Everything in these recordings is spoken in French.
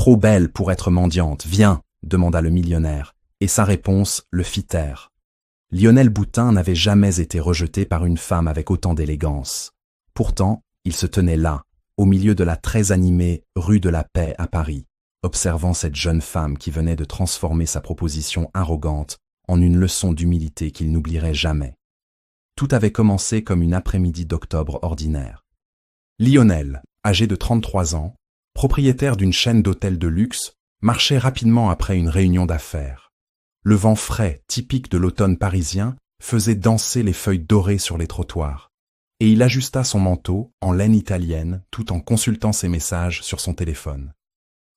trop belle pour être mendiante, viens, demanda le millionnaire, et sa réponse le fit taire. Lionel Boutin n'avait jamais été rejeté par une femme avec autant d'élégance. Pourtant, il se tenait là, au milieu de la très animée rue de la Paix à Paris, observant cette jeune femme qui venait de transformer sa proposition arrogante en une leçon d'humilité qu'il n'oublierait jamais. Tout avait commencé comme une après-midi d'octobre ordinaire. Lionel, âgé de 33 ans, propriétaire d'une chaîne d'hôtels de luxe, marchait rapidement après une réunion d'affaires. Le vent frais, typique de l'automne parisien, faisait danser les feuilles dorées sur les trottoirs, et il ajusta son manteau en laine italienne tout en consultant ses messages sur son téléphone.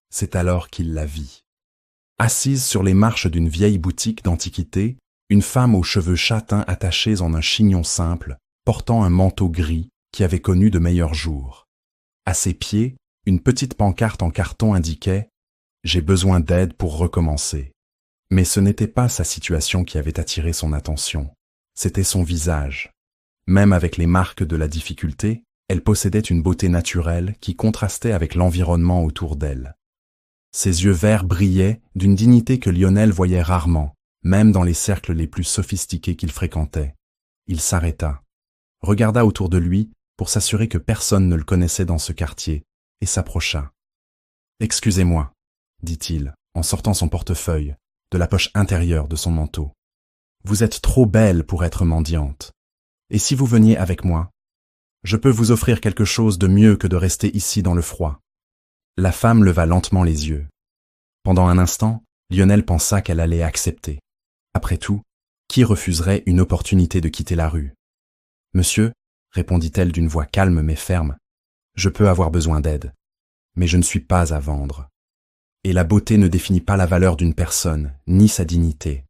C'est alors qu'il la vit. Assise sur les marches d'une vieille boutique d'antiquités, une femme aux cheveux châtains attachés en un chignon simple, portant un manteau gris qui avait connu de meilleurs jours. À ses pieds, une petite pancarte en carton indiquait « J'ai besoin d'aide pour recommencer ». Mais ce n'était pas sa situation qui avait attiré son attention, c'était son visage. Même avec les marques de la difficulté, elle possédait une beauté naturelle qui contrastait avec l'environnement autour d'elle. Ses yeux verts brillaient d'une dignité que Lionel voyait rarement, même dans les cercles les plus sophistiqués qu'il fréquentait. Il s'arrêta, regarda autour de lui pour s'assurer que personne ne le connaissait dans ce quartier, et s'approcha. « Excusez-moi, » dit-il, en sortant son portefeuille de la poche intérieure de son manteau. « Vous êtes trop belle pour être mendiante. Et si vous veniez avec moi, je peux vous offrir quelque chose de mieux que de rester ici dans le froid. » La femme leva lentement les yeux. Pendant un instant, Lionel pensa qu'elle allait accepter. Après tout, qui refuserait une opportunité de quitter la rue? « Monsieur, » répondit-elle d'une voix calme mais ferme, « je peux avoir besoin d'aide, mais je ne suis pas à vendre. » Et la beauté ne définit pas la valeur d'une personne, ni sa dignité.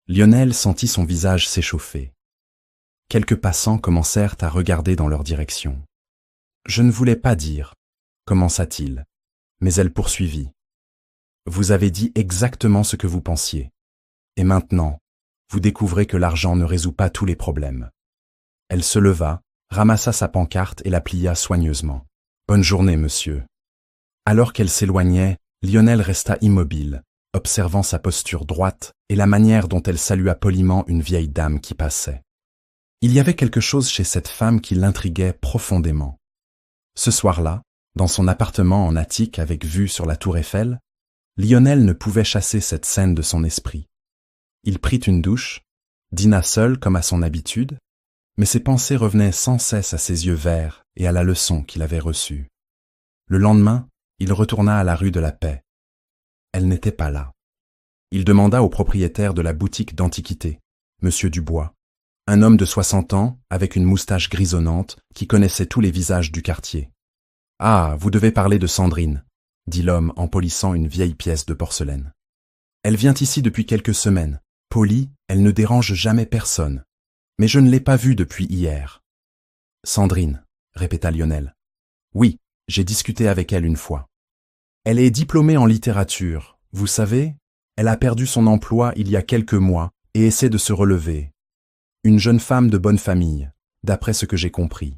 Lionel sentit son visage s'échauffer. Quelques passants commencèrent à regarder dans leur direction. « Je ne voulais pas dire, » commença-t-il, mais elle poursuivit. « Vous avez dit exactement ce que vous pensiez. Et maintenant, vous découvrez que l'argent ne résout pas tous les problèmes. » Elle se leva, ramassa sa pancarte et la plia soigneusement. « Bonne journée, monsieur. » Alors qu'elle s'éloignait, Lionel resta immobile, observant sa posture droite et la manière dont elle salua poliment une vieille dame qui passait. Il y avait quelque chose chez cette femme qui l'intriguait profondément. Ce soir-là, dans son appartement en attique avec vue sur la tour Eiffel, Lionel ne pouvait chasser cette scène de son esprit. Il prit une douche, dîna seul comme à son habitude, mais ses pensées revenaient sans cesse à ses yeux verts et à la leçon qu'il avait reçue. Le lendemain, il retourna à la rue de la Paix. Elle n'était pas là. Il demanda au propriétaire de la boutique d'antiquités, Monsieur Dubois, un homme de 60 ans avec une moustache grisonnante qui connaissait tous les visages du quartier. « Ah, vous devez parler de Sandrine, » dit l'homme en polissant une vieille pièce de porcelaine. « Elle vient ici depuis quelques semaines. Polie, elle ne dérange jamais personne. Mais je ne l'ai pas vue depuis hier. »« Sandrine, » répéta Lionel. « Oui, j'ai discuté avec elle une fois. Elle est diplômée en littérature. Vous savez, elle a perdu son emploi il y a quelques mois et essaie de se relever. Une jeune femme de bonne famille, d'après ce que j'ai compris. »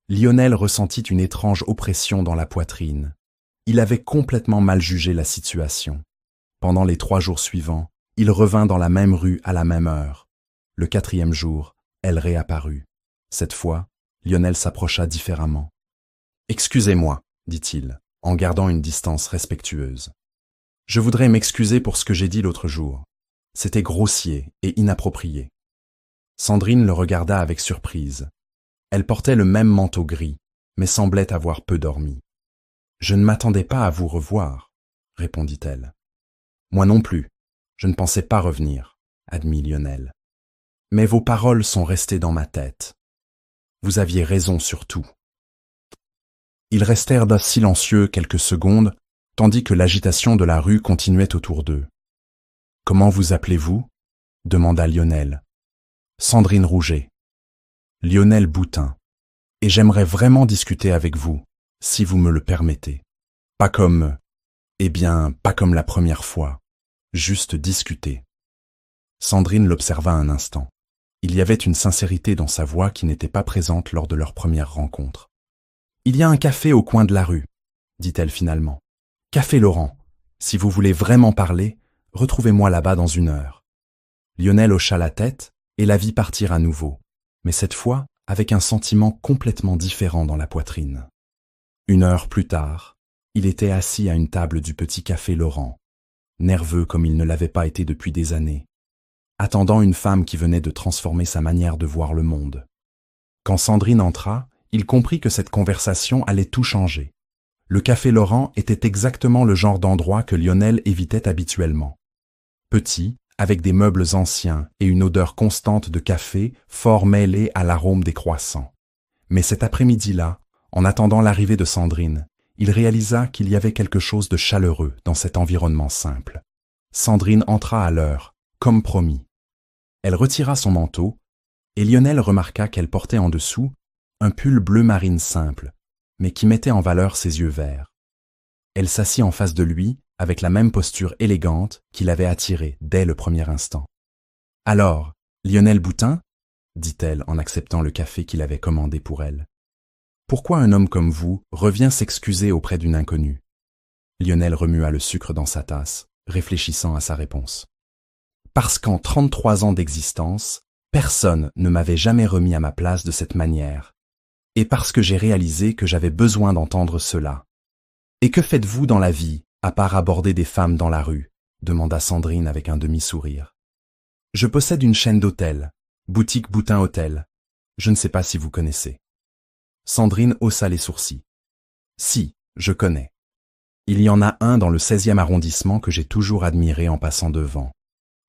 Lionel ressentit une étrange oppression dans la poitrine. Il avait complètement mal jugé la situation. Pendant les 3 jours suivants, il revint dans la même rue à la même heure. Le 4e jour, elle réapparut. Cette fois, Lionel s'approcha différemment. « Excusez-moi, » dit-il, en gardant une distance respectueuse. « Je voudrais m'excuser pour ce que j'ai dit l'autre jour. C'était grossier et inapproprié. » Sandrine le regarda avec surprise. Elle portait le même manteau gris, mais semblait avoir peu dormi. « Je ne m'attendais pas à vous revoir, » répondit-elle. « Moi non plus, je ne pensais pas revenir, » admit Lionel. « Mais vos paroles sont restées dans ma tête. Vous aviez raison sur tout. » Ils restèrent silencieux quelques secondes, tandis que l'agitation de la rue continuait autour d'eux. « Comment vous appelez-vous » demanda Lionel. « Sandrine Rouget. »« Lionel Boutin. Et j'aimerais vraiment discuter avec vous, si vous me le permettez. Pas comme... pas comme la première fois. Juste discuter. » Sandrine l'observa un instant. Il y avait une sincérité dans sa voix qui n'était pas présente lors de leur première rencontre. « Il y a un café au coin de la rue, » dit-elle finalement. Café Laurent, si vous voulez vraiment parler, retrouvez-moi là-bas dans 1 heure. Lionel hocha la tête et la vit partir à nouveau, mais cette fois avec un sentiment complètement différent dans la poitrine. 1 heure plus tard, il était assis à une table du petit café Laurent, nerveux comme il ne l'avait pas été depuis des années, attendant une femme qui venait de transformer sa manière de voir le monde. Quand Sandrine entra, il comprit que cette conversation allait tout changer. Le café Laurent était exactement le genre d'endroit que Lionel évitait habituellement. Petit, avec des meubles anciens et une odeur constante de café fort mêlée à l'arôme des croissants. Mais cet après-midi-là, en attendant l'arrivée de Sandrine, il réalisa qu'il y avait quelque chose de chaleureux dans cet environnement simple. Sandrine entra à l'heure, comme promis. Elle retira son manteau, et Lionel remarqua qu'elle portait en dessous un pull bleu marine simple, mais qui mettait en valeur ses yeux verts. Elle s'assit en face de lui, avec la même posture élégante qui l'avait attiré dès le premier instant. « Alors, Lionel Boutin ?» dit-elle en acceptant le café qu'il avait commandé pour elle. « Pourquoi un homme comme vous revient s'excuser auprès d'une inconnue ?» Lionel remua le sucre dans sa tasse, réfléchissant à sa réponse. « Parce qu'en 33 ans d'existence, personne ne m'avait jamais remis à ma place de cette manière, et parce que j'ai réalisé que j'avais besoin d'entendre cela. Et que faites-vous dans la vie, à part aborder des femmes dans la rue ?» demanda Sandrine avec un demi-sourire. « Je possède une chaîne d'hôtels, Boutique Boutin Hôtel. Je ne sais pas si vous connaissez. » Sandrine haussa les sourcils. « Si, je connais. Il y en a un dans le 16e arrondissement que j'ai toujours admiré en passant devant.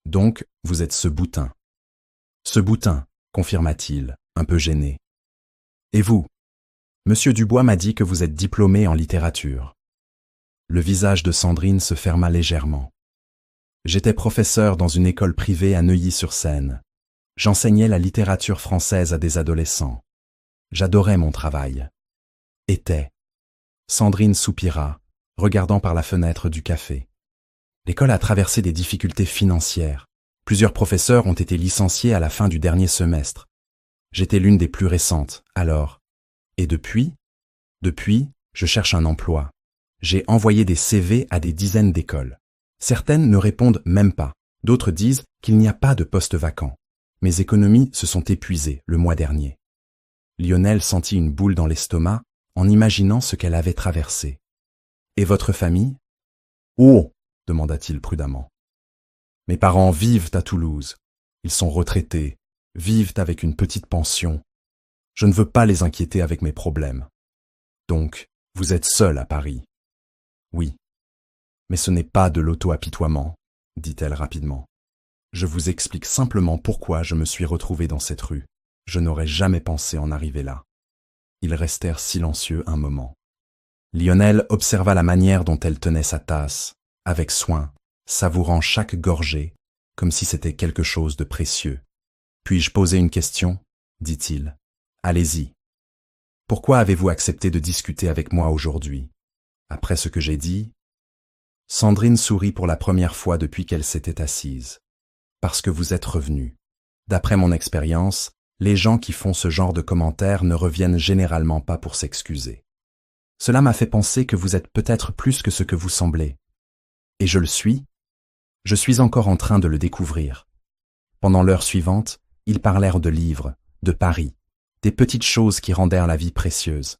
Donc, vous êtes ce Boutin. »« Ce Boutin, confirma-t-il, un peu gêné. »« Et vous ? Monsieur Dubois m'a dit que vous êtes diplômé en littérature. » Le visage de Sandrine se ferma légèrement. « J'étais professeur dans une école privée à Neuilly-sur-Seine. J'enseignais la littérature française à des adolescents. J'adorais mon travail. » Était. Sandrine soupira, regardant par la fenêtre du café. L'école a traversé des difficultés financières. Plusieurs professeurs ont été licenciés à la fin du dernier semestre. J'étais l'une des plus récentes, alors. Et depuis, je cherche un emploi. J'ai envoyé des CV à des dizaines d'écoles. Certaines ne répondent même pas. D'autres disent qu'il n'y a pas de poste vacant. Mes économies se sont épuisées le mois dernier. Lionel sentit une boule dans l'estomac en imaginant ce qu'elle avait traversé. « Et votre famille ?»« Oh !» demanda-t-il prudemment. « Mes parents vivent à Toulouse. Ils sont retraités, vivent avec une petite pension. Je ne veux pas les inquiéter avec mes problèmes. Donc, vous êtes seul à Paris. » « Oui. Mais ce n'est pas de l'auto-apitoiement, » dit-elle rapidement. « Je vous explique simplement pourquoi je me suis retrouvé dans cette rue. Je n'aurais jamais pensé en arriver là. » Ils restèrent silencieux un moment. Lionel observa la manière dont elle tenait sa tasse, avec soin, savourant chaque gorgée, comme si c'était quelque chose de précieux. « Puis-je poser une question ?» dit-il. « Allez-y. Pourquoi avez-vous accepté de discuter avec moi aujourd'hui ? Après ce que j'ai dit ?» Sandrine sourit pour la première fois depuis qu'elle s'était assise. « Parce que vous êtes revenu. D'après mon expérience, les gens qui font ce genre de commentaires ne reviennent généralement pas pour s'excuser. Cela m'a fait penser que vous êtes peut-être plus que ce que vous semblez. Et je le suis. Je suis encore en train de le découvrir. » Pendant l'heure suivante, ils parlèrent de livres, de Paris, des petites choses qui rendèrent la vie précieuse.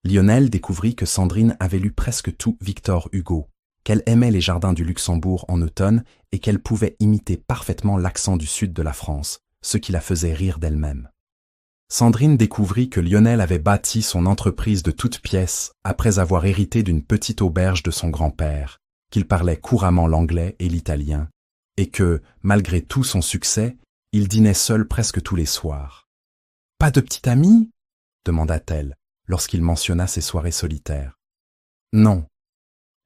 Lionel découvrit que Sandrine avait lu presque tout Victor Hugo, qu'elle aimait les jardins du Luxembourg en automne et qu'elle pouvait imiter parfaitement l'accent du sud de la France, ce qui la faisait rire d'elle-même. Sandrine découvrit que Lionel avait bâti son entreprise de toutes pièces après avoir hérité d'une petite auberge de son grand-père, qu'il parlait couramment l'anglais et l'italien, et que, malgré tout son succès, il dînait seul presque tous les soirs. « Pas de petite amie ?» demanda-t-elle, lorsqu'il mentionna ses soirées solitaires. « Non.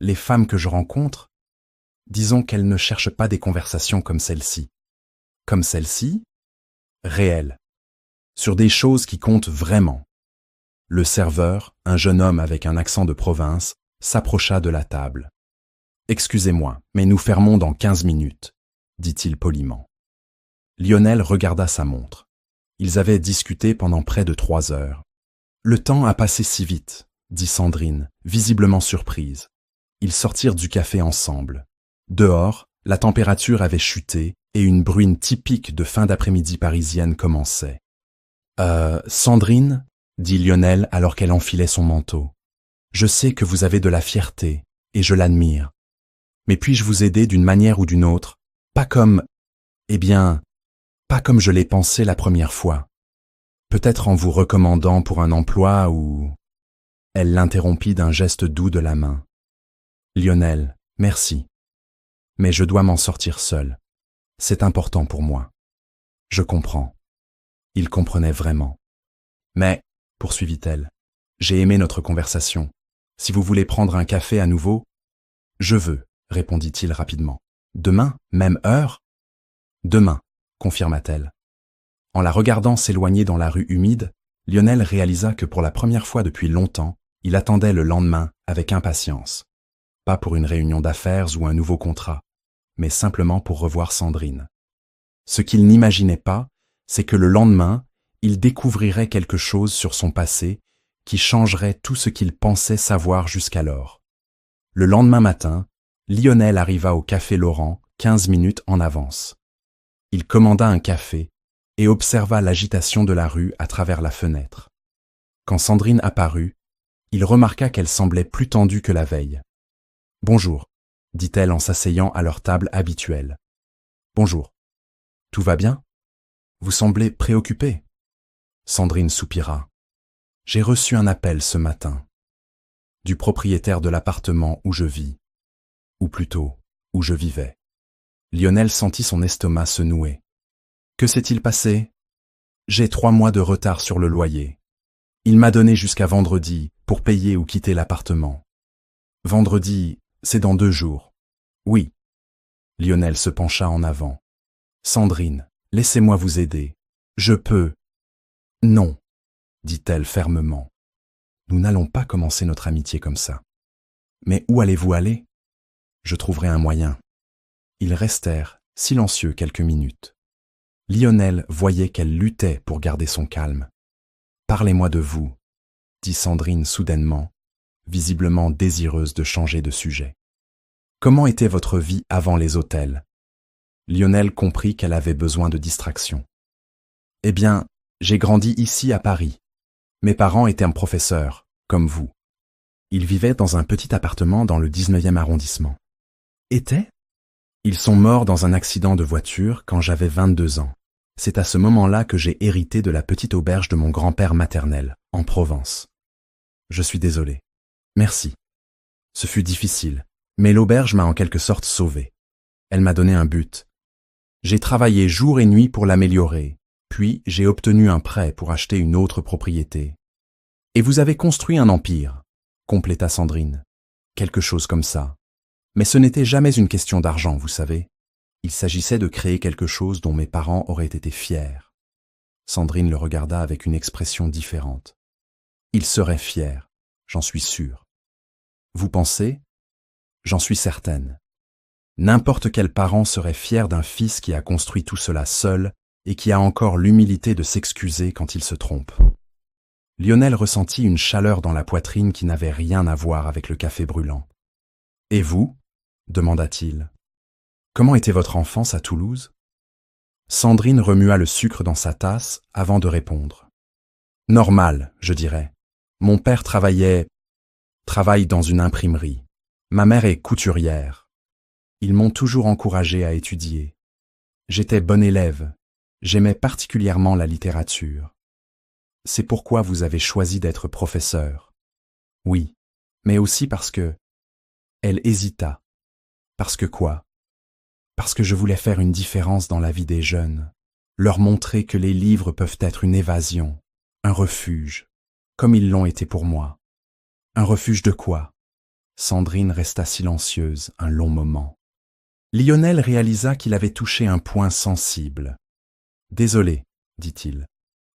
Les femmes que je rencontre, disons qu'elles ne cherchent pas des conversations comme celle-ci. » « Comme celle-ci ? » ?»« Réelles. Sur des choses qui comptent vraiment. » Le serveur, un jeune homme avec un accent de province, s'approcha de la table. « Excusez-moi, mais nous fermons dans 15 minutes, » dit-il poliment. Lionel regarda sa montre. Ils avaient discuté pendant près de 3 heures. « Le temps a passé si vite, » dit Sandrine, visiblement surprise. Ils sortirent du café ensemble. Dehors, la température avait chuté et une bruine typique de fin d'après-midi parisienne commençait. Sandrine, dit Lionel alors qu'elle enfilait son manteau. Je sais que vous avez de la fierté, et je l'admire. Mais puis-je vous aider d'une manière ou d'une autre? Pas comme, pas comme je l'ai pensé la première fois. Peut-être en vous recommandant pour un emploi ou... Elle l'interrompit d'un geste doux de la main. Lionel, merci. Mais je dois m'en sortir seul. C'est important pour moi. Je comprends. Il comprenait vraiment. Mais, poursuivit-elle, j'ai aimé notre conversation. Si vous voulez prendre un café à nouveau, je veux, répondit-il rapidement. Demain, même heure? Demain, confirma-t-elle. En la regardant s'éloigner dans la rue humide, Lionel réalisa que pour la première fois depuis longtemps, il attendait le lendemain avec impatience. Pas pour une réunion d'affaires ou un nouveau contrat, mais simplement pour revoir Sandrine. Ce qu'il n'imaginait pas, c'est que le lendemain, il découvrirait quelque chose sur son passé qui changerait tout ce qu'il pensait savoir jusqu'alors. Le lendemain matin, Lionel arriva au café Laurent 15 minutes en avance. Il commanda un café et observa l'agitation de la rue à travers la fenêtre. Quand Sandrine apparut, il remarqua qu'elle semblait plus tendue que la veille. « Bonjour », dit-elle en s'asseyant à leur table habituelle. « Bonjour. Tout va bien? Vous semblez préoccupée. » Sandrine soupira. « J'ai reçu un appel ce matin. Du propriétaire de l'appartement où je vis. Ou plutôt, où je vivais. » Lionel sentit son estomac se nouer. « Que s'est-il passé? J'ai 3 mois de retard sur le loyer. Il m'a donné jusqu'à vendredi pour payer ou quitter l'appartement. Vendredi, c'est dans 2 jours. Oui. » Lionel se pencha en avant. « Sandrine, laissez-moi vous aider. Je peux. » « Non, » dit-elle fermement. « Nous n'allons pas commencer notre amitié comme ça. Mais où allez-vous aller? Je trouverai un moyen. » Ils restèrent silencieux quelques minutes. Lionel voyait qu'elle luttait pour garder son calme. « Parlez-moi de vous, » dit Sandrine soudainement, visiblement désireuse de changer de sujet. « Comment était votre vie avant les hôtels? » Lionel comprit qu'elle avait besoin de distraction. « Eh bien, j'ai grandi ici à Paris. Mes parents étaient un professeur, comme vous. Ils vivaient dans un petit appartement dans le 19e arrondissement. »« Étaient ? » ?»« Ils sont morts dans un accident de voiture quand j'avais 22 ans. C'est à ce moment-là que j'ai hérité de la petite auberge de mon grand-père maternel, en Provence. Je suis désolé. Merci. Ce fut difficile, mais l'auberge m'a en quelque sorte sauvé. Elle m'a donné un but. J'ai travaillé jour et nuit pour l'améliorer, puis j'ai obtenu un prêt pour acheter une autre propriété. Et vous avez construit un empire, compléta Sandrine. Quelque chose comme ça. Mais ce n'était jamais une question d'argent, vous savez. Il s'agissait de créer quelque chose dont mes parents auraient été fiers. Sandrine le regarda avec une expression différente. Ils seraient fiers, j'en suis sûre. Vous pensez? J'en suis certaine. N'importe quel parent serait fier d'un fils qui a construit tout cela seul et qui a encore l'humilité de s'excuser quand il se trompe. Lionel ressentit une chaleur dans la poitrine qui n'avait rien à voir avec le café brûlant. « Et vous ?» demanda-t-il. « Comment était votre enfance à Toulouse ?» Sandrine remua le sucre dans sa tasse avant de répondre. « Normal, je dirais. Mon père travaille dans une imprimerie. Ma mère est couturière. Ils m'ont toujours encouragé à étudier. J'étais bon élève. J'aimais particulièrement la littérature. C'est pourquoi vous avez choisi d'être professeur. Oui, mais aussi parce que... » Elle hésita. Parce que quoi? Parce que je voulais faire une différence dans la vie des jeunes, leur montrer que les livres peuvent être une évasion, un refuge, comme ils l'ont été pour moi. Un refuge de quoi? Sandrine resta silencieuse un long moment. Lionel réalisa qu'il avait touché un point sensible. « Désolé, dit-il.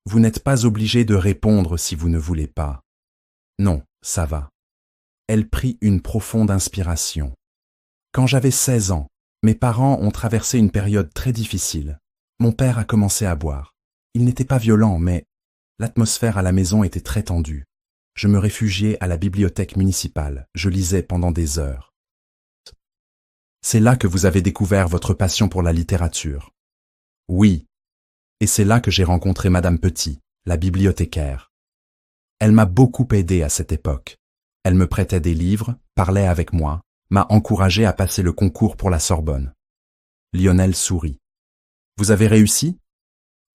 Vous n'êtes pas obligé de répondre si vous ne voulez pas. Non, ça va. » Elle prit une profonde inspiration. Quand j'avais 16 ans, mes parents ont traversé une période très difficile. Mon père a commencé à boire. Il n'était pas violent, mais l'atmosphère à la maison était très tendue. Je me réfugiais à la bibliothèque municipale. Je lisais pendant des heures. C'est là que vous avez découvert votre passion pour la littérature. Oui. Et c'est là que j'ai rencontré Madame Petit, la bibliothécaire. Elle m'a beaucoup aidé à cette époque. Elle me prêtait des livres, parlait avec moi, m'a encouragé à passer le concours pour la Sorbonne. Lionel sourit. Vous avez réussi?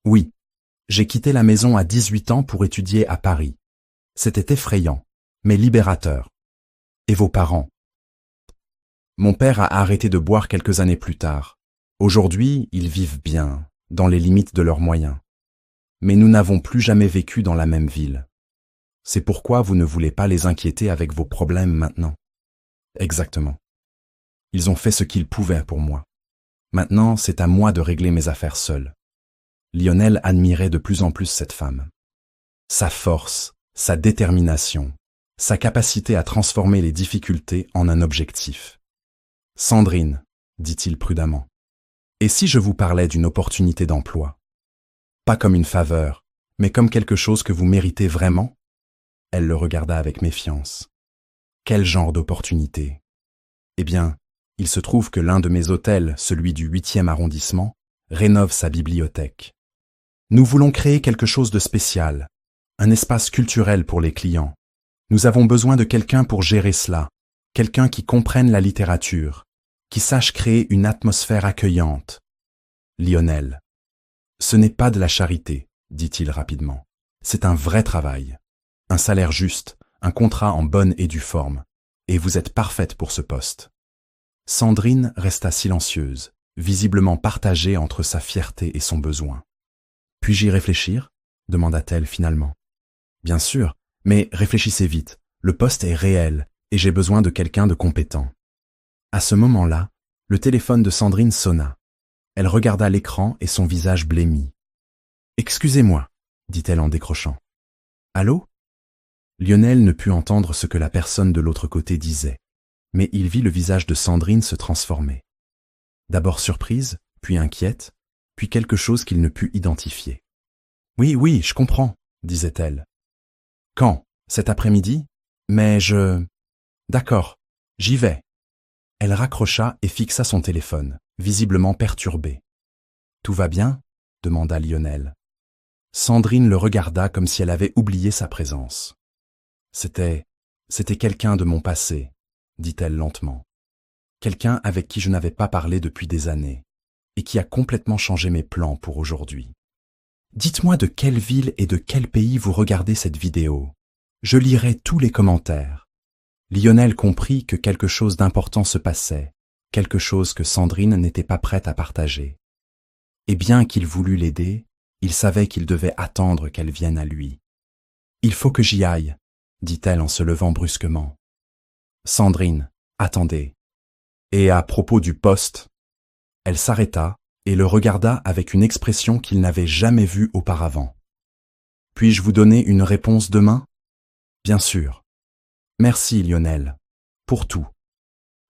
Oui. J'ai quitté la maison à 18 ans pour étudier à Paris. C'était effrayant, mais libérateur. Et vos parents? Mon père a arrêté de boire quelques années plus tard. Aujourd'hui, ils vivent bien, dans les limites de leurs moyens. Mais nous n'avons plus jamais vécu dans la même ville. C'est pourquoi vous ne voulez pas les inquiéter avec vos problèmes maintenant. Exactement. Ils ont fait ce qu'ils pouvaient pour moi. Maintenant, c'est à moi de régler mes affaires seul. Lionel admirait de plus en plus cette femme. Sa force, sa détermination, sa capacité à transformer les difficultés en un objectif. Sandrine, dit-il prudemment, et si je vous parlais d'une opportunité d'emploi? Pas comme une faveur, mais comme quelque chose que vous méritez vraiment? Elle le regarda avec méfiance. Quel genre d'opportunité? Eh bien, il se trouve que l'un de mes hôtels, celui du 8e arrondissement, rénove sa bibliothèque. Nous voulons créer quelque chose de spécial, un espace culturel pour les clients. Nous avons besoin de quelqu'un pour gérer cela, quelqu'un qui comprenne la littérature, qui sache créer une atmosphère accueillante. Lionel. Ce n'est pas de la charité, dit-il rapidement. C'est un vrai travail. Un salaire juste, un contrat en bonne et due forme. Et vous êtes parfaite pour ce poste. Sandrine resta silencieuse, visiblement partagée entre sa fierté et son besoin. Puis-je y réfléchir? Demanda-t-elle finalement. Bien sûr, mais réfléchissez vite. Le poste est réel et j'ai besoin de quelqu'un de compétent. À ce moment-là, le téléphone de Sandrine sonna. Elle regarda l'écran et son visage blêmit. « Excusez-moi, » dit-elle en décrochant. « Allô ?» Lionel ne put entendre ce que la personne de l'autre côté disait, mais il vit le visage de Sandrine se transformer. D'abord surprise, puis inquiète, puis quelque chose qu'il ne put identifier. « Oui, oui, je comprends, » disait-elle. « Quand? Cet après-midi? Mais je... »« D'accord, j'y vais. » Elle raccrocha et fixa son téléphone, visiblement perturbée. « Tout va bien ?» demanda Lionel. Sandrine le regarda comme si elle avait oublié sa présence. « C'était quelqu'un de mon passé, » dit-elle lentement. « Quelqu'un avec qui je n'avais pas parlé depuis des années, et qui a complètement changé mes plans pour aujourd'hui. Dites-moi de quelle ville et de quel pays vous regardez cette vidéo. Je lirai tous les commentaires. » Lionel comprit que quelque chose d'important se passait, quelque chose que Sandrine n'était pas prête à partager. Et bien qu'il voulût l'aider, il savait qu'il devait attendre qu'elle vienne à lui. « Il faut que j'y aille, » dit-elle en se levant brusquement. « Sandrine, attendez. Et à propos du poste ?» Elle s'arrêta et le regarda avec une expression qu'il n'avait jamais vue auparavant. « Puis-je vous donner une réponse demain? » « Bien sûr. » « Merci, Lionel, pour tout. »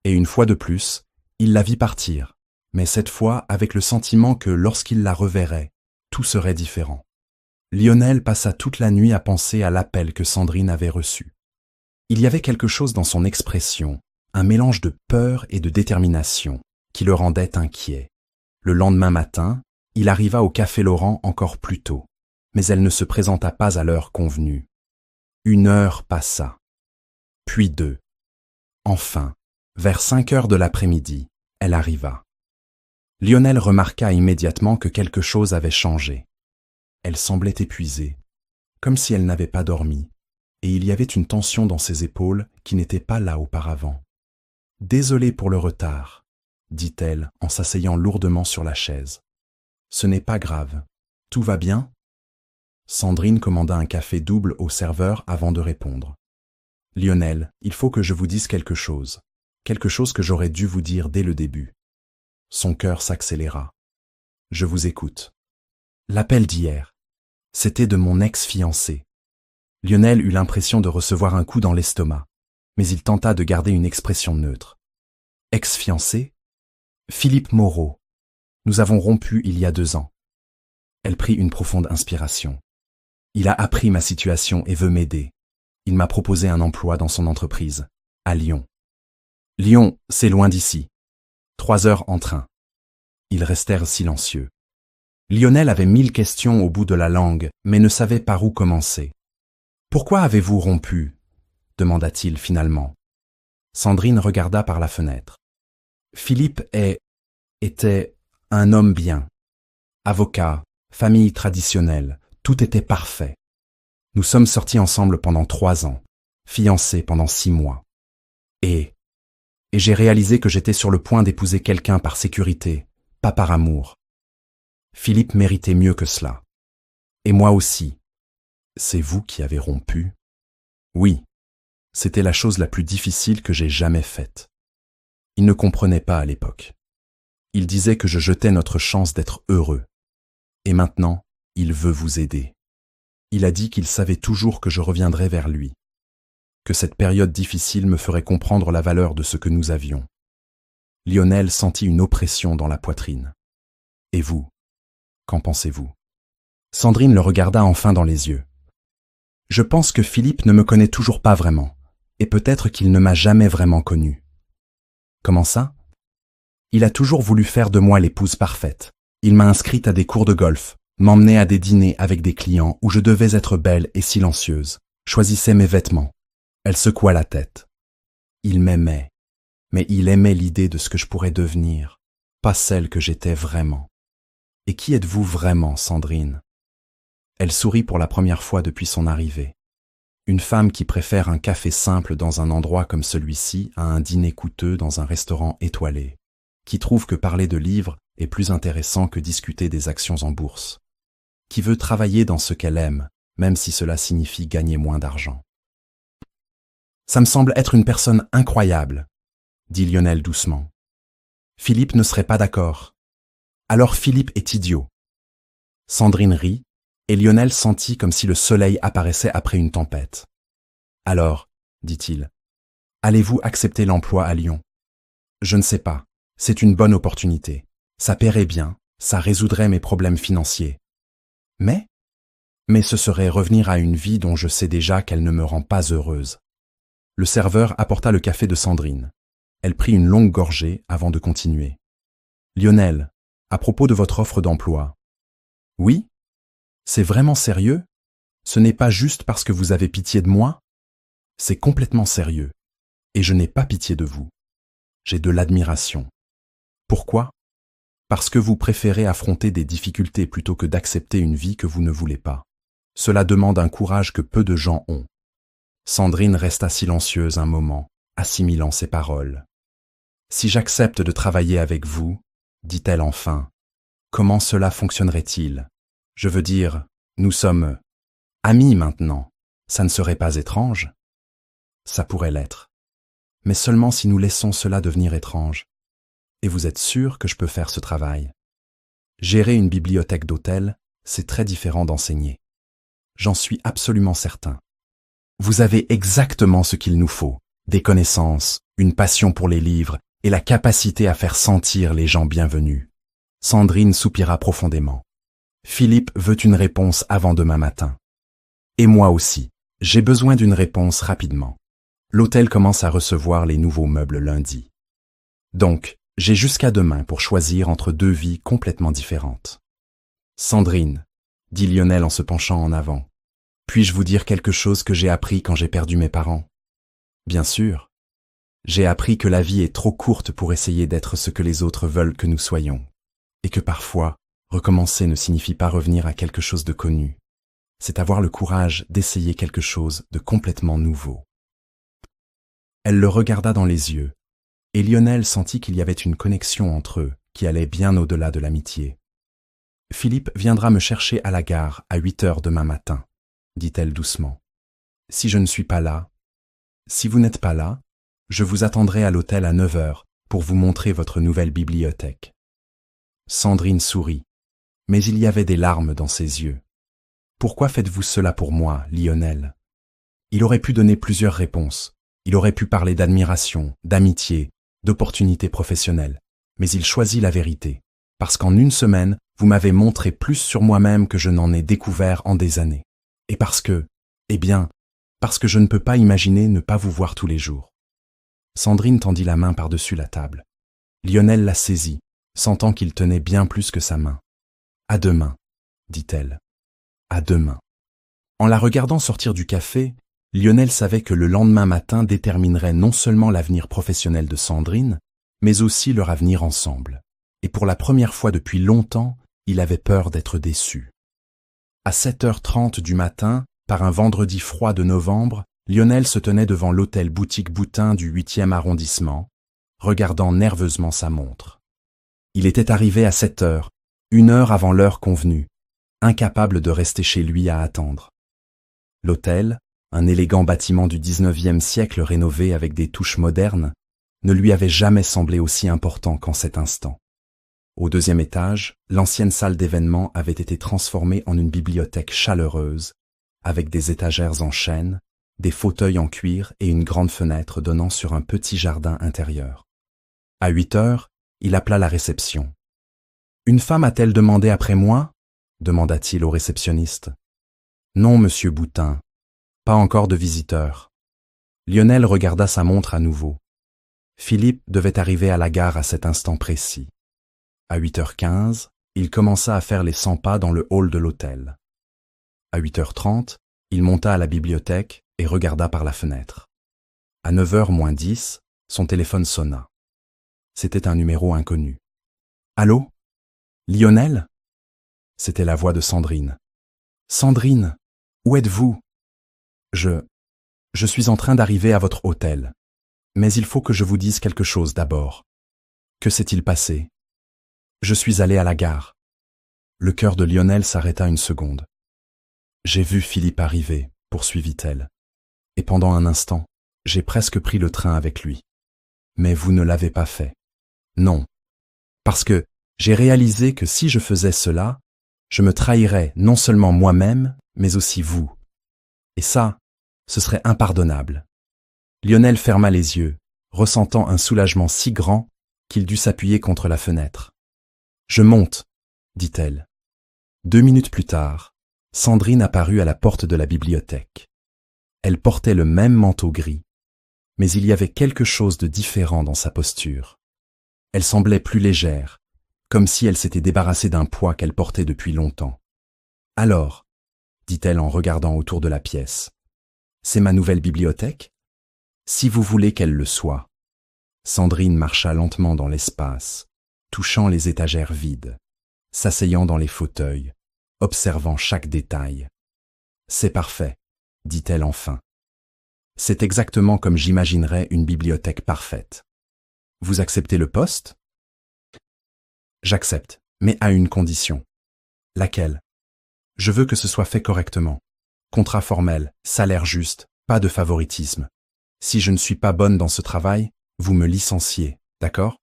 Et une fois de plus, il la vit partir, mais cette fois avec le sentiment que lorsqu'il la reverrait, tout serait différent. Lionel passa toute la nuit à penser à l'appel que Sandrine avait reçu. Il y avait quelque chose dans son expression, un mélange de peur et de détermination, qui le rendait inquiet. Le lendemain matin, il arriva au Café Laurent encore plus tôt, mais elle ne se présenta pas à l'heure convenue. 1 heure passa. Puis 2. Enfin, vers 5 heures de l'après-midi, elle arriva. Lionel remarqua immédiatement que quelque chose avait changé. Elle semblait épuisée, comme si elle n'avait pas dormi, et il y avait une tension dans ses épaules qui n'était pas là auparavant. « Désolée pour le retard, » dit-elle en s'asseyant lourdement sur la chaise. « Ce n'est pas grave. Tout va bien ?» Sandrine commanda un café double au serveur avant de répondre. « Lionel, il faut que je vous dise quelque chose que j'aurais dû vous dire dès le début. » Son cœur s'accéléra. « Je vous écoute. » L'appel d'hier, c'était de mon ex-fiancé. Lionel eut l'impression de recevoir un coup dans l'estomac, mais il tenta de garder une expression neutre. « Ex-fiancé? Philippe Moreau. Nous avons rompu il y a 2 ans. » Elle prit une profonde inspiration. « Il a appris ma situation et veut m'aider. Il m'a proposé un emploi dans son entreprise, à Lyon. Lyon, c'est loin d'ici. 3 heures en train. Ils restèrent silencieux. Lionel avait 1000 questions au bout de la langue, mais ne savait par où commencer. « Pourquoi avez-vous rompu » demanda-t-il finalement. Sandrine regarda par la fenêtre. Philippe était un homme bien. Avocat, famille traditionnelle, tout était parfait. Nous sommes sortis ensemble pendant 3 ans, fiancés pendant 6 mois. Et j'ai réalisé que j'étais sur le point d'épouser quelqu'un par sécurité, pas par amour. Philippe méritait mieux que cela. Et moi aussi. C'est vous qui avez rompu? Oui. C'était la chose la plus difficile que j'ai jamais faite. Il ne comprenait pas à l'époque. Il disait que je jetais notre chance d'être heureux. Et maintenant, il veut vous aider. Il a dit qu'il savait toujours que je reviendrais vers lui. Que cette période difficile me ferait comprendre la valeur de ce que nous avions. Lionel sentit une oppression dans la poitrine. Et vous? Qu'en pensez-vous? Sandrine le regarda enfin dans les yeux. Je pense que Philippe ne me connaît toujours pas vraiment, et peut-être qu'il ne m'a jamais vraiment connu. Comment ça? Il a toujours voulu faire de moi l'épouse parfaite. Il m'a inscrite à des cours de golf, m'emmenait à des dîners avec des clients où je devais être belle et silencieuse, choisissais mes vêtements. Elle secoua la tête. Il m'aimait, mais il aimait l'idée de ce que je pourrais devenir, pas celle que j'étais vraiment. Et qui êtes-vous vraiment, Sandrine? Elle sourit pour la première fois depuis son arrivée. Une femme qui préfère un café simple dans un endroit comme celui-ci à un dîner coûteux dans un restaurant étoilé, qui trouve que parler de livres est plus intéressant que discuter des actions en bourse, qui veut travailler dans ce qu'elle aime, même si cela signifie gagner moins d'argent. Ça me semble être une personne incroyable, dit Lionel doucement. Philippe ne serait pas d'accord. Alors Philippe est idiot. Sandrine rit, et Lionel sentit comme si le soleil apparaissait après une tempête. Alors, dit-il, allez-vous accepter l'emploi à Lyon? Je ne sais pas, c'est une bonne opportunité. Ça paierait bien, ça résoudrait mes problèmes financiers. Mais ce serait revenir à une vie dont je sais déjà qu'elle ne me rend pas heureuse. Le serveur apporta le café de Sandrine. Elle prit une longue gorgée avant de continuer. Lionel, à propos de votre offre d'emploi. Oui? C'est vraiment sérieux? Ce n'est pas juste parce que vous avez pitié de moi? C'est complètement sérieux. Et je n'ai pas pitié de vous. J'ai de l'admiration. Pourquoi? Parce que vous préférez affronter des difficultés plutôt que d'accepter une vie que vous ne voulez pas. Cela demande un courage que peu de gens ont. Sandrine resta silencieuse un moment, assimilant ses paroles. Si j'accepte de travailler avec vous, dit-elle enfin, comment cela fonctionnerait-il? Je veux dire, nous sommes amis maintenant. Ça ne serait pas étrange? Ça pourrait l'être. Mais seulement si nous laissons cela devenir étrange. Et vous êtes sûr que je peux faire ce travail? Gérer une bibliothèque d'hôtel, c'est très différent d'enseigner. J'en suis absolument certain. Vous avez exactement ce qu'il nous faut, des connaissances, une passion pour les livres et la capacité à faire sentir les gens bienvenus. Sandrine soupira profondément. Philippe veut une réponse avant demain matin. Et moi aussi, j'ai besoin d'une réponse rapidement. L'hôtel commence à recevoir les nouveaux meubles lundi. Donc, j'ai jusqu'à demain pour choisir entre 2 vies complètement différentes. Sandrine, dit Lionel en se penchant en avant, puis-je vous dire quelque chose que j'ai appris quand j'ai perdu mes parents? Bien sûr. J'ai appris que la vie est trop courte pour essayer d'être ce que les autres veulent que nous soyons, et que parfois, recommencer ne signifie pas revenir à quelque chose de connu. C'est avoir le courage d'essayer quelque chose de complètement nouveau. Elle le regarda dans les yeux, et Lionel sentit qu'il y avait une connexion entre eux qui allait bien au-delà de l'amitié. « Philippe viendra me chercher à la gare à 8 heures demain matin, » dit-elle doucement. « Si je ne suis pas là, si vous n'êtes pas là, je vous attendrai à l'hôtel à 9 heures pour vous montrer votre nouvelle bibliothèque. » Sandrine sourit, mais il y avait des larmes dans ses yeux. « Pourquoi faites-vous cela pour moi, Lionel ?» Il aurait pu donner plusieurs réponses. Il aurait pu parler d'admiration, d'amitié, d'opportunités professionnelles. Mais il choisit la vérité, parce qu'en une semaine, vous m'avez montré plus sur moi-même que je n'en ai découvert en des années. Et parce que je ne peux pas imaginer ne pas vous voir tous les jours. Sandrine tendit la main par-dessus la table. Lionel la saisit, sentant qu'il tenait bien plus que sa main. « À demain, dit-elle. À demain. » En la regardant sortir du café, Lionel savait que le lendemain matin déterminerait non seulement l'avenir professionnel de Sandrine, mais aussi leur avenir ensemble. Et pour la première fois depuis longtemps, il avait peur d'être déçu. À 7h30 du matin, par un vendredi froid de novembre, Lionel se tenait devant l'hôtel Boutique Boutin du 8e arrondissement, regardant nerveusement sa montre. Il était arrivé à 7h, 1 heure avant l'heure convenue, incapable de rester chez lui à attendre. L'hôtel, un élégant bâtiment du 19e siècle rénové avec des touches modernes, ne lui avait jamais semblé aussi important qu'en cet instant. Au 2e étage, l'ancienne salle d'événements avait été transformée en une bibliothèque chaleureuse, avec des étagères en chêne, des fauteuils en cuir et une grande fenêtre donnant sur un petit jardin intérieur. À 8h, il appela la réception. « Une femme a-t-elle demandé après moi ?» demanda-t-il au réceptionniste. « Non, monsieur Boutin. Pas encore de visiteur. » Lionel regarda sa montre à nouveau. Philippe devait arriver à la gare à cet instant précis. À 8h15, il commença à faire les 100 pas dans le hall de l'hôtel. À 8h30, il monta à la bibliothèque et regarda par la fenêtre. À 9h moins 10, son téléphone sonna. C'était un numéro inconnu. « Allô ? Lionel ?» C'était la voix de Sandrine. « Sandrine, où êtes-vous ? Je suis en train d'arriver à votre hôtel. Mais il faut que je vous dise quelque chose d'abord. Que s'est-il passé ? Je suis allé à la gare. » Le cœur de Lionel s'arrêta une seconde. « J'ai vu Philippe arriver, » poursuivit-elle. « Et pendant un instant, j'ai presque pris le train avec lui. Mais vous ne l'avez pas fait. Non. Parce que j'ai réalisé que si je faisais cela, je me trahirais non seulement moi-même, mais aussi vous. Et ça, ce serait impardonnable. » Lionel ferma les yeux, ressentant un soulagement si grand qu'il dut s'appuyer contre la fenêtre. « Je monte, » dit-elle. 2 minutes plus tard, Sandrine apparut à la porte de la bibliothèque. Elle portait le même manteau gris, mais il y avait quelque chose de différent dans sa posture. Elle semblait plus légère, comme si elle s'était débarrassée d'un poids qu'elle portait depuis longtemps. « Alors, » dit-elle en regardant autour de la pièce, « c'est ma nouvelle bibliothèque ? Si vous voulez qu'elle le soit. » Sandrine marcha lentement dans l'espace, touchant les étagères vides, s'asseyant dans les fauteuils, observant chaque détail. « C'est parfait, » dit-elle enfin. « C'est exactement comme j'imaginerais une bibliothèque parfaite. Vous acceptez le poste ? » « J'accepte, mais à une condition. »« Laquelle ? » ?»« Je veux que ce soit fait correctement. Contrat formel, salaire juste, pas de favoritisme. Si je ne suis pas bonne dans ce travail, vous me licenciez, d'accord ? »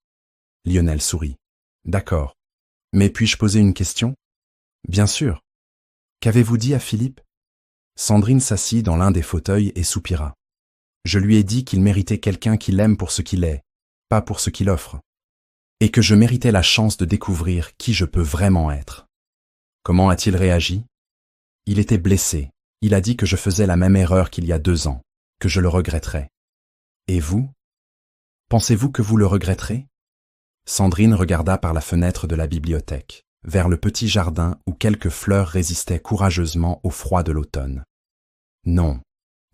Lionel sourit. « D'accord. Mais puis-je poser une question ? » ?»« Bien sûr. Qu'avez-vous dit à Philippe ?» Sandrine s'assit dans l'un des fauteuils et soupira. « Je lui ai dit qu'il méritait quelqu'un qui l'aime pour ce qu'il est, pas pour ce qu'il offre. Et que je méritais la chance de découvrir qui je peux vraiment être. » Comment a-t-il réagi ? Il était blessé. Il a dit que je faisais la même erreur qu'il y a 2 ans, que je le regretterais. Et vous ? Pensez-vous que vous le regretterez ? Sandrine regarda par la fenêtre de la bibliothèque, vers le petit jardin où quelques fleurs résistaient courageusement au froid de l'automne. « Non, »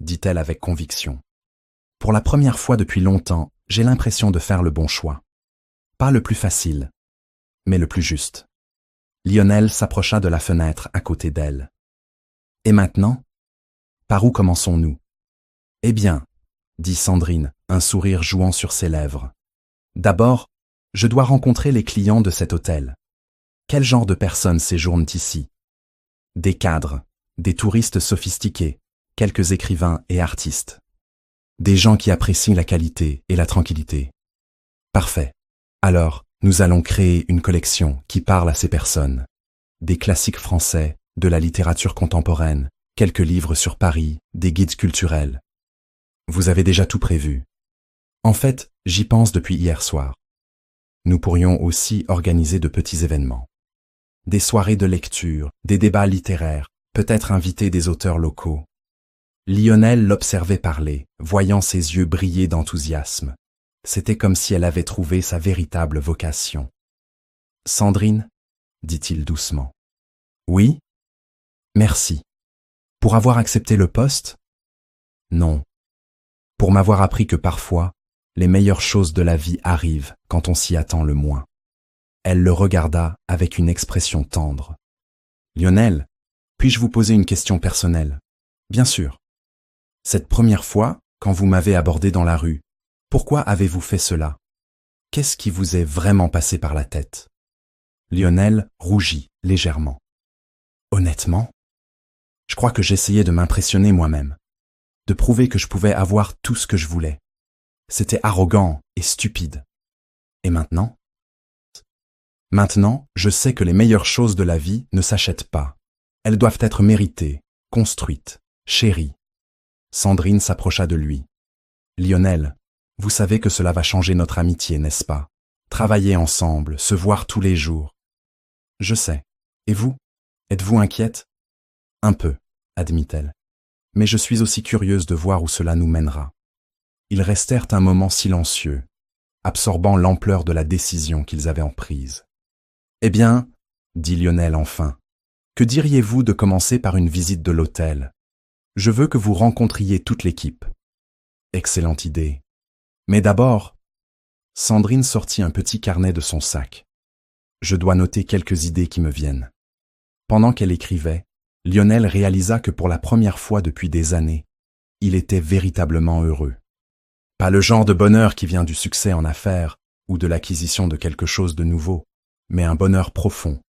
dit-elle avec conviction. « Pour la première fois depuis longtemps, j'ai l'impression de faire le bon choix. Pas le plus facile, mais le plus juste. » Lionel s'approcha de la fenêtre à côté d'elle. « Et maintenant ? Par où commençons-nous ? » « Eh bien, » dit Sandrine, un sourire jouant sur ses lèvres. « D'abord, je dois rencontrer les clients de cet hôtel. Quel genre de personnes séjournent ici ? Des cadres, des touristes sophistiqués, quelques écrivains et artistes. Des gens qui apprécient la qualité et la tranquillité. Parfait. Alors, nous allons créer une collection qui parle à ces personnes. Des classiques français, de la littérature contemporaine, quelques livres sur Paris, des guides culturels. Vous avez déjà tout prévu. En fait, j'y pense depuis hier soir. Nous pourrions aussi organiser de petits événements. Des soirées de lecture, des débats littéraires, peut-être inviter des auteurs locaux. » Lionel l'observait parler, voyant ses yeux briller d'enthousiasme. C'était comme si elle avait trouvé sa véritable vocation. « Sandrine » dit-il doucement. « Oui ?»« Merci. Pour avoir accepté le poste ?»« Non. Pour m'avoir appris que parfois, les meilleures choses de la vie arrivent quand on s'y attend le moins. » Elle le regarda avec une expression tendre. « Lionel, puis-je vous poser une question personnelle ?»« Bien sûr. Cette première fois, quand vous m'avez abordé dans la rue, pourquoi avez-vous fait cela? Qu'est-ce qui vous est vraiment passé par la tête ?» Lionel rougit légèrement. « Honnêtement, je crois que j'essayais de m'impressionner moi-même, de prouver que je pouvais avoir tout ce que je voulais. C'était arrogant et stupide. Et maintenant? Maintenant, je sais que les meilleures choses de la vie ne s'achètent pas. Elles doivent être méritées, construites, chéries. » Sandrine s'approcha de lui. « Lionel, vous savez que cela va changer notre amitié, n'est-ce pas? Travailler ensemble, se voir tous les jours. »« Je sais. Et vous? Êtes-vous inquiète? » ?»« Un peu, » admit-elle. « Mais je suis aussi curieuse de voir où cela nous mènera. » Ils restèrent un moment silencieux, absorbant l'ampleur de la décision qu'ils avaient prise. « Eh bien, » dit Lionel enfin, « que diriez-vous de commencer par une visite de l'hôtel? Je veux que vous rencontriez toute l'équipe. » Excellente idée. Mais d'abord, Sandrine sortit un petit carnet de son sac. Je dois noter quelques idées qui me viennent. Pendant qu'elle écrivait, Lionel réalisa que pour la première fois depuis des années, il était véritablement heureux. Pas le genre de bonheur qui vient du succès en affaires ou de l'acquisition de quelque chose de nouveau, mais un bonheur profond,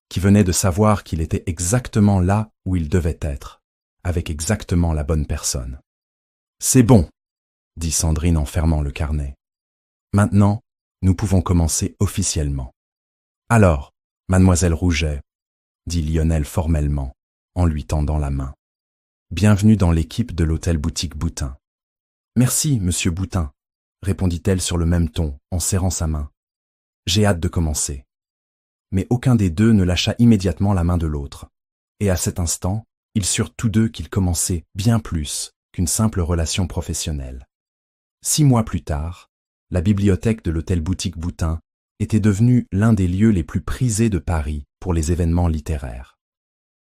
qui venait de savoir qu'il était exactement là où il devait être, avec exactement la bonne personne. « C'est bon !» dit Sandrine en fermant le carnet. « Maintenant, nous pouvons commencer officiellement. »« Alors, mademoiselle Rouget, » dit Lionel formellement, en lui tendant la main. « Bienvenue dans l'équipe de l'hôtel Boutique Boutin. »« Merci, monsieur Boutin, » répondit-elle sur le même ton, en serrant sa main. « J'ai hâte de commencer. » Mais aucun des deux ne lâcha immédiatement la main de l'autre. Et à cet instant, ils surent tous deux qu'ils commençaient bien plus qu'une simple relation professionnelle. 6 mois plus tard, la bibliothèque de l'hôtel Boutique Boutin était devenue l'un des lieux les plus prisés de Paris pour les événements littéraires.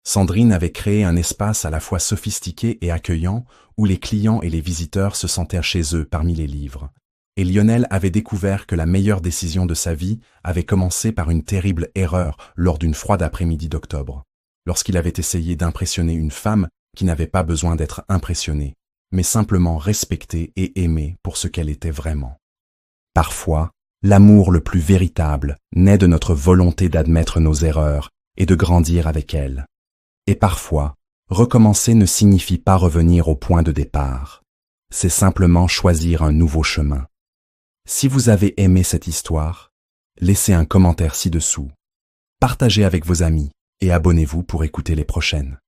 Sandrine avait créé un espace à la fois sophistiqué et accueillant où les clients et les visiteurs se sentaient chez eux parmi les livres. Et Lionel avait découvert que la meilleure décision de sa vie avait commencé par une terrible erreur lors d'une froide après-midi d'octobre, lorsqu'il avait essayé d'impressionner une femme qui n'avait pas besoin d'être impressionnée, mais simplement respectée et aimée pour ce qu'elle était vraiment. Parfois, l'amour le plus véritable naît de notre volonté d'admettre nos erreurs et de grandir avec elles. Et parfois, recommencer ne signifie pas revenir au point de départ. C'est simplement choisir un nouveau chemin. Si vous avez aimé cette histoire, laissez un commentaire ci-dessous, partagez avec vos amis et abonnez-vous pour écouter les prochaines.